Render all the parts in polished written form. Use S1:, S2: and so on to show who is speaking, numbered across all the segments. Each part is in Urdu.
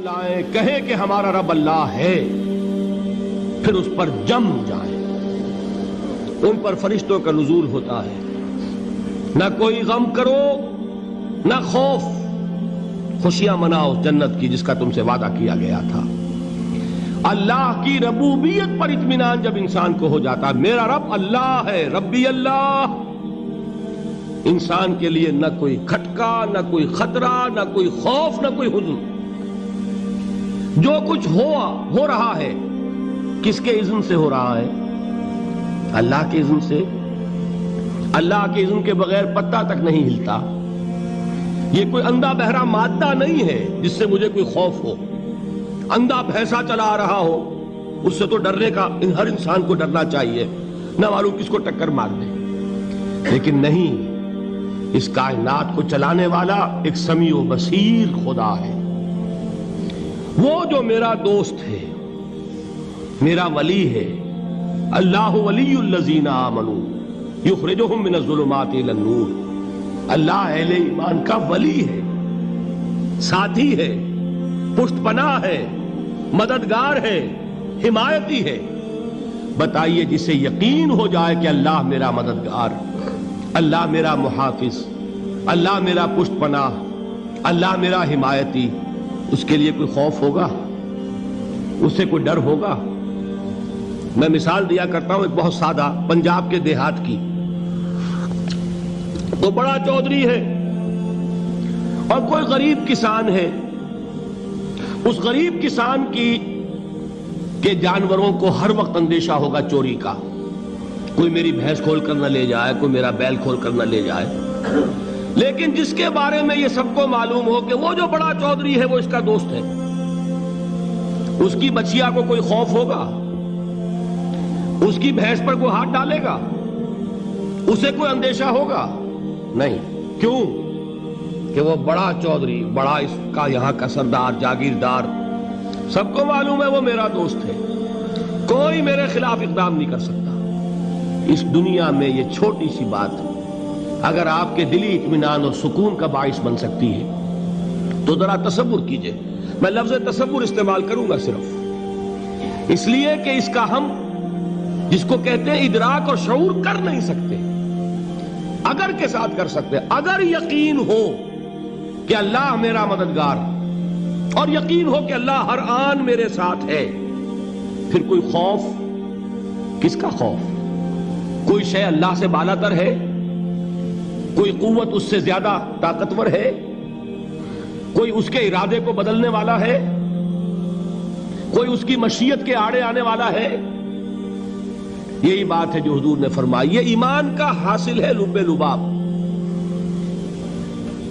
S1: لائیں کہیں کہ ہمارا رب اللہ ہے، پھر اس پر جم جائیں۔ ان پر فرشتوں کا نزول ہوتا ہے، نہ کوئی غم کرو نہ خوف، خوشیاں مناؤ جنت کی جس کا تم سے وعدہ کیا گیا تھا۔ اللہ کی ربوبیت پر اطمینان جب انسان کو ہو جاتا، میرا رب اللہ ہے، ربی اللہ، انسان کے لیے نہ کوئی کھٹکا، نہ کوئی خطرہ، نہ کوئی خوف، نہ کوئی حزن۔ جو کچھ ہو رہا ہے کس کے اذن سے ہو رہا ہے؟ اللہ کے اذن سے۔ اللہ کے اذن کے بغیر پتہ تک نہیں ہلتا۔ یہ کوئی اندھا بہرا مادہ نہیں ہے جس سے مجھے کوئی خوف ہو۔ اندھا بھینسا چلا آ رہا ہو اس سے تو ڈرنے کا ہر انسان کو ڈرنا چاہیے، نہ معلوم کس کو ٹکر مار دے۔ لیکن نہیں، اس کائنات کو چلانے والا ایک سمیع و بصیر خدا ہے، وہ جو میرا دوست ہے، میرا ولی ہے۔ اللہ ولی الذین آمنوا یخرجہم من الظلمات الی النور۔ اللہ اہل ایمان کا ولی ہے، ساتھی ہے، پشت پناہ ہے، مددگار ہے، حمایتی ہے۔ بتائیے جسے یقین ہو جائے کہ اللہ میرا مددگار، اللہ میرا محافظ، اللہ میرا پشت پناہ، اللہ میرا حمایتی، اس کے لیے کوئی خوف ہوگا؟ اس سے کوئی ڈر ہوگا؟ میں مثال دیا کرتا ہوں ایک بہت سادہ، پنجاب کے دیہات کی۔ تو بڑا چودھری ہے اور کوئی غریب کسان ہے۔ اس غریب کسان کے جانوروں کو ہر وقت اندیشہ ہوگا چوری کا، کوئی میری بھینس کھول کر نہ لے جائے، کوئی میرا بیل کھول کر نہ لے جائے۔ لیکن جس کے بارے میں یہ سب کو معلوم ہو کہ وہ جو بڑا چودھری ہے وہ اس کا دوست ہے، اس کی بچیا کو کوئی خوف ہوگا؟ اس کی بھینس پر کوئی ہاتھ ڈالے گا؟ اسے کوئی اندیشہ ہوگا؟ نہیں۔ کیوں؟ کہ وہ بڑا چودھری، بڑا اس کا یہاں کا سردار، جاگیردار، سب کو معلوم ہے وہ میرا دوست ہے، کوئی میرے خلاف اقدام نہیں کر سکتا۔ اس دنیا میں یہ چھوٹی سی بات اگر آپ کے دلی اطمینان اور سکون کا باعث بن سکتی ہے تو ذرا تصور کیجئے۔ میں لفظ تصور استعمال کروں گا صرف اس لیے کہ اس کا ہم جس کو کہتے ہیں ادراک اور شعور کر نہیں سکتے، اگر کے ساتھ کر سکتے۔ اگر یقین ہو کہ اللہ میرا مددگار اور یقین ہو کہ اللہ ہر آن میرے ساتھ ہے، پھر کوئی خوف، کس کا خوف؟ کوئی شے اللہ سے بالا تر ہے؟ کوئی قوت اس سے زیادہ طاقتور ہے؟ کوئی اس کے ارادے کو بدلنے والا ہے؟ کوئی اس کی مشیت کے آڑے آنے والا ہے؟ یہی بات ہے جو حضور نے فرمائی۔ یہ ایمان کا حاصل ہے لب لباب،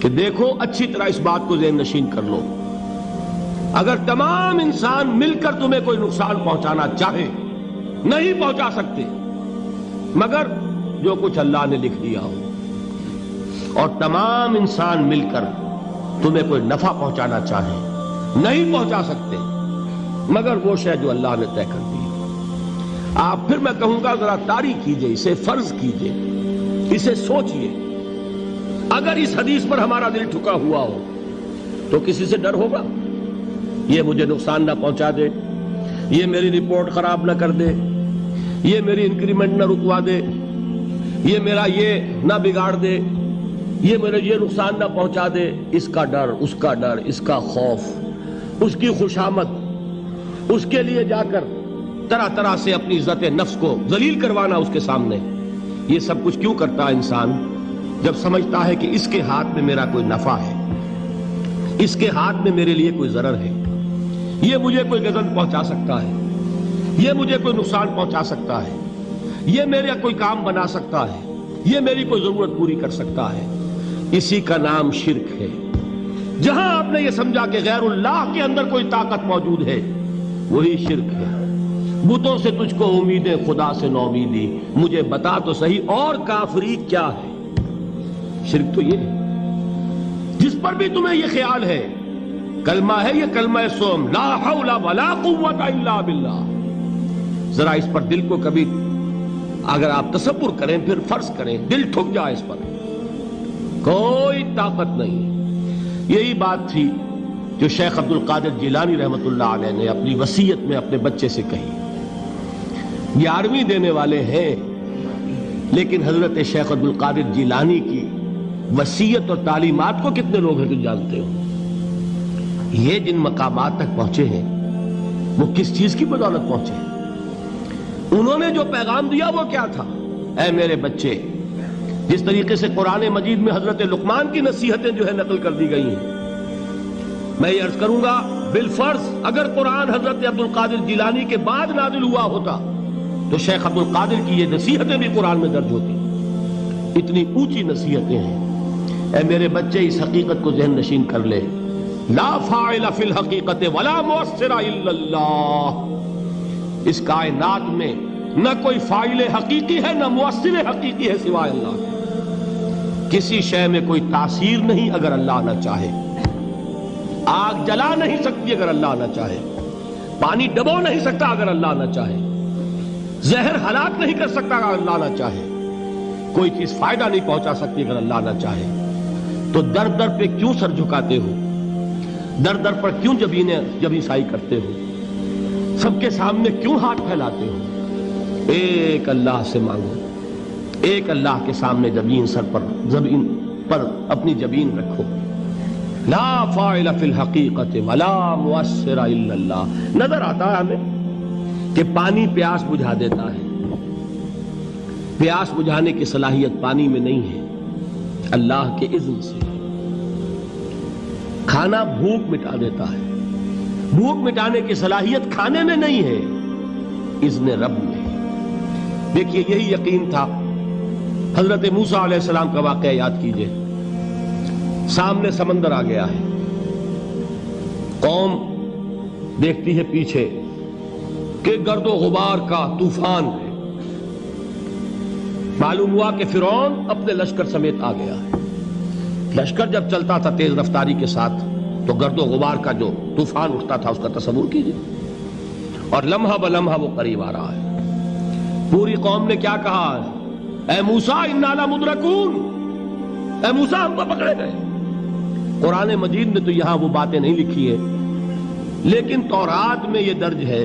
S1: کہ دیکھو اچھی طرح اس بات کو ذہن نشین کر لو، اگر تمام انسان مل کر تمہیں کوئی نقصان پہنچانا چاہے نہیں پہنچا سکتے، مگر جو کچھ اللہ نے لکھ دیا ہو، اور تمام انسان مل کر تمہیں کوئی نفع پہنچانا چاہے نہیں پہنچا سکتے، مگر وہ شے جو اللہ نے طے کر دی۔ آپ پھر میں کہوں گا ذرا طاری کیجئے، اسے فرض کیجئے، اسے سوچئے۔ اگر اس حدیث پر ہمارا دل ٹھکا ہوا ہو تو کسی سے ڈر ہوگا؟ یہ مجھے نقصان نہ پہنچا دے، یہ میری رپورٹ خراب نہ کر دے، یہ میری انکریمنٹ نہ رکوا دے، یہ میرا یہ نہ بگاڑ دے، یہ میرے یہ نقصان نہ پہنچا دے۔ اس کا ڈر، اس کا ڈر، اس کا خوف، اس کی خوشامد، اس کے لیے جا کر طرح طرح سے اپنی عزت نفس کو ذلیل کروانا اس کے سامنے، یہ سب کچھ کیوں کرتا ہے انسان؟ جب سمجھتا ہے کہ اس کے ہاتھ میں میرا کوئی نفع ہے، اس کے ہاتھ میں میرے لیے کوئی ضرر ہے، یہ مجھے کوئی غضب پہنچا سکتا ہے، یہ مجھے کوئی نقصان پہنچا سکتا ہے، یہ میرا کوئی کام بنا سکتا ہے، یہ میری کوئی ضرورت پوری کر سکتا ہے، اسی کا نام شرک ہے۔ جہاں آپ نے یہ سمجھا کہ غیر اللہ کے اندر کوئی طاقت موجود ہے، وہی شرک ہے۔ بتوں سے تجھ کو امیدیں، خدا سے نومیدی، مجھے بتا تو صحیح اور کافری کیا ہے؟ شرک تو یہ ہے جس پر بھی تمہیں یہ خیال ہے، کلمہ ہے یہ کلمہ سوم، لا حول ولا قوت الا باللہ، ذرا اس پر دل کو کبھی اگر آپ تصور کریں، پھر فرض کریں، دل ٹھک جائے اس پر، کوئی طاقت نہیں۔ یہی بات تھی جو شیخ عبد القادر جیلانی رحمۃ اللہ علیہ نے اپنی وصیت میں اپنے بچے سے کہی. 11ویں دینے والے ہیں، لیکن حضرت شیخ عبد القادر جیلانی کی وصیت اور تعلیمات کو کتنے لوگ ہیں جو جانتے ہو؟ یہ جن مقامات تک پہنچے ہیں وہ کس چیز کی بدولت پہنچے ہیں؟ انہوں نے جو پیغام دیا وہ کیا تھا؟ اے میرے بچے، جس طریقے سے قرآن مجید میں حضرت لقمان کی نصیحتیں جو ہے نقل کر دی گئی ہیں، میں یہ عرض کروں گا بالفرض اگر قرآن حضرت عبد القادر جیلانی کے بعد نازل ہوا ہوتا تو شیخ عبد القادر کی یہ نصیحتیں بھی قرآن میں درج ہوتی. اتنی اونچی نصیحتیں ہیں. اے میرے بچے، اس حقیقت کو ذہن نشین کر لے، لا فاعل فی الحقیقت ولا مؤثر الا اللہ. اس کائنات میں نہ کوئی فاعل حقیقی ہے نہ مؤثر حقیقی ہے سوائے اللہ. کسی شے میں کوئی تاثیر نہیں اگر اللہ نہ چاہے. آگ جلا نہیں سکتی اگر اللہ نہ چاہے. پانی ڈبو نہیں سکتا اگر اللہ نہ چاہے. زہر ہلاک نہیں کر سکتا اگر اللہ نہ چاہے. کوئی چیز فائدہ نہیں پہنچا سکتی اگر اللہ نہ چاہے. تو در در پہ کیوں سر جھکاتے ہو؟ در در پر کیوں جبیں سائی کرتے ہو؟ سب کے سامنے کیوں ہاتھ پھیلاتے ہو؟ ایک اللہ سے مانگو. ایک اللہ کے سامنے زمین پر اپنی جبین رکھو. لا فاعل فی الحقیقت ولا مؤثر الا اللہ. نظر آتا ہے ہمیں کہ پانی پیاس بجھا دیتا ہے. پیاس بجھانے کی صلاحیت پانی میں نہیں ہے، اللہ کے اذن سے. کھانا بھوک مٹا دیتا ہے، بھوک مٹانے کی صلاحیت کھانے میں نہیں ہے، اذن رب میں. دیکھیے یہی یقین تھا. حضرت موسیٰ علیہ السلام کا واقعہ یاد کیجئے. سامنے سمندر آ گیا ہے، قوم دیکھتی ہے پیچھے کہ گرد و غبار کا طوفان ہے. معلوم ہوا کہ فرعون اپنے لشکر سمیت آ گیا ہے. لشکر جب چلتا تھا تیز رفتاری کے ساتھ تو گرد و غبار کا جو طوفان اٹھتا تھا اس کا تصور کیجئے. اور لمحہ بلمحہ وہ قریب آ رہا ہے. پوری قوم نے کیا کہا؟ اے موسیٰ انا لمدرکون، اے موسیٰ ہم کو پکڑے گئے. قرآن مجید نے تو یہاں وہ باتیں نہیں لکھی ہیں، لیکن تورات میں یہ درج ہے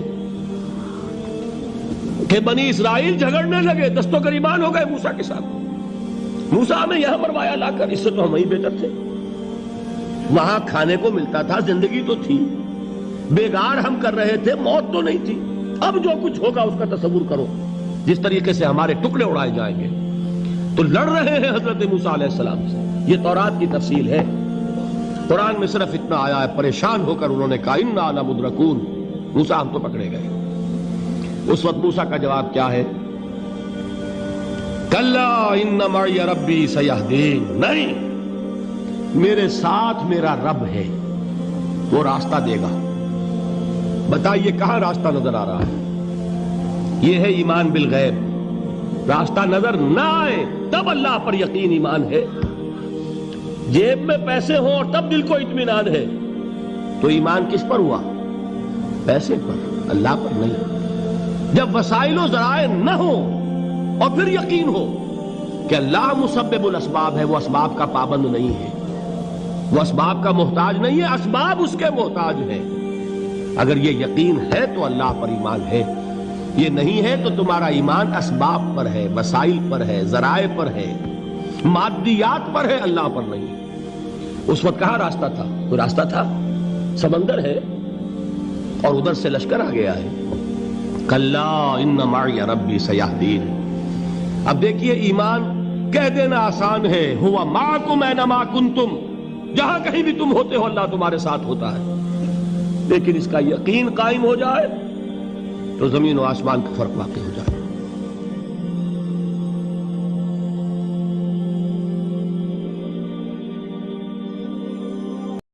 S1: کہ بنی اسرائیل جھگڑنے لگے، دست و گریبان ہو گئے موسیٰ کے ساتھ. موسیٰ ہمیں یہاں مروایا لا کر، اس سے تو ہم ہی بہتر تھے. وہاں کھانے کو ملتا تھا، زندگی تو تھی، بیگار ہم کر رہے تھے، موت تو نہیں تھی. اب جو کچھ ہوگا اس کا تصور کرو، جس طریقے سے ہمارے ٹکڑے اڑائے جائیں گے. تو لڑ رہے ہیں حضرت موسیٰ علیہ السلام سے. یہ تورات کی تفصیل ہے. قرآن میں صرف اتنا آیا ہے، پریشان ہو کر انہوں نے کہا انا لمدرکون، موسیٰ ہم تو پکڑے گئے. اس وقت موسیٰ کا جواب کیا ہے؟ کلا ان معی ربی سیہدین. نہیں، میرے ساتھ میرا رب ہے، وہ راستہ دے گا. بتائیے کہاں راستہ نظر آ رہا ہے؟ یہ ہے ایمان بالغیب. راستہ نظر نہ آئے تب اللہ پر یقین ایمان ہے. جیب میں پیسے ہوں اور تب دل کو اطمینان ہے تو ایمان کس پر ہوا؟ پیسے پر، اللہ پر نہیں. جب وسائل و ذرائع نہ ہو اور پھر یقین ہو کہ اللہ مسبب الاسباب ہے، وہ اسباب کا پابند نہیں ہے، وہ اسباب کا محتاج نہیں ہے، اسباب اس کے محتاج ہیں. اگر یہ یقین ہے تو اللہ پر ایمان ہے. یہ نہیں ہے تو تمہارا ایمان اسباب پر ہے، وسائل پر ہے، ذرائع پر ہے، مادیات پر ہے، اللہ پر نہیں. اس وقت کہاں راستہ تھا؟ کوئی راستہ تھا؟ سمندر ہے اور ادھر سے لشکر آ گیا ہے. کلا ان معی ربی سیہدین. اب دیکھیے ایمان کہہ دینا آسان ہے، ہوا معکم اینما کنتم، جہاں کہیں بھی تم ہوتے ہو اللہ تمہارے ساتھ ہوتا ہے. لیکن اس کا یقین قائم ہو جائے تو زمین و آسمان کا فرق واقع ہو جائے.